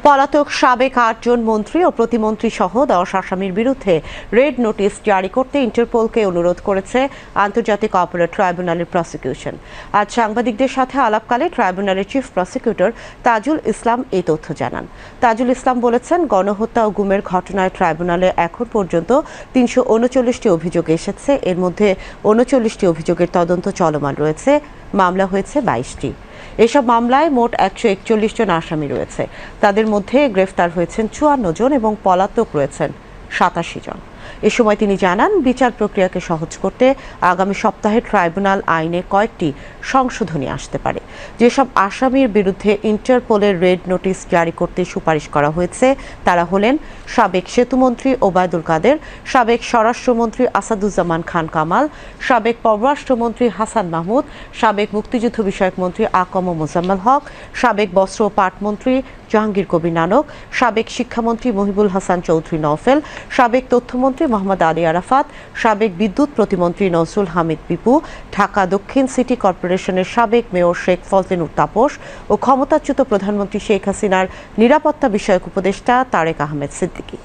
পলাতক সাবেক ৮ জন মন্ত্রী ও প্রতিমন্ত্রী সহ ১০ আসামির বিরুদ্ধে রেড নোটিশ জারি করতে ইন্টারপোলকে অনুরোধ করেছে আন্তর্জাতিক অপরাধ ট্রাইব্যুনালের প্রসিকিউশন। আজ সাংবাদিকদের সাথে আলাপকালে ট্রাইব্যুনালের চিফ প্রসিকিউটর তাজুল ইসলাম এই তথ্য জানান। তাজুল ইসলাম বলেছেন, গণহত্যা ও গুমের ঘটনায় ট্রাইব্যুনালে এখন পর্যন্ত ৩৩৯টি অভিযোগ এসেছে। এর মধ্যে ৩৯টি অভিযোগের তদন্ত চলমান রয়েছে। মামলা হয়েছে ২২টি। এসব মামলায় মোট ১৪১ জন আসামি রয়েছে। তাদের মধ্যে গ্রেফতার হয়েছেন ৫৪ জন এবং পলাতক রয়েছেন ৮৭ জন। এ সময় তিনি জানান, বিচার প্রক্রিয়াকে সহজ করতে আগামী সপ্তাহে ট্রাইব্যুনাল আইনে কয়েকটি সংশোধনী আসতে পারে। যেসব আসামির বিরুদ্ধে ইন্টারপোলের রেড নোটিশ জারি করতে সুপারিশ করা হয়েছে তারা হলেন সাবেক সেতুমন্ত্রী ওবায়দুল কাদের, সাবেক স্বরাষ্ট্রমন্ত্রী আসাদুজ্জামান খান কামাল, সাবেক পররাষ্ট্রমন্ত্রী হাসান মাহমুদ, সাবেক মুক্তিযুদ্ধ বিষয়ক মন্ত্রী আকম মোজাম্মেল হক, সাবেক বস্ত্র ও পাট মন্ত্রী জাহাঙ্গীর কবির নানক, সাবেক শিক্ষামন্ত্রী মহিবুল হাসান চৌধুরী নওফেল, সাবেক তথ্যমন্ত্রী মোহাম্মদ আলী আরাফাত, সাবেক বিদ্যুৎ প্রতিমন্ত্রী নজরুল হামিদ বিপু, ঢাকা দক্ষিণ সিটি কর্পোরেশনের সাবেক মেয়র শেখ ফজলিনুর তাপস ও ক্ষমতাচ্যুত প্রধানমন্ত্রী শেখ হাসিনার নিরাপত্তা বিষয়ক উপদেষ্টা তারেক আহমেদ সিদ্দিকী।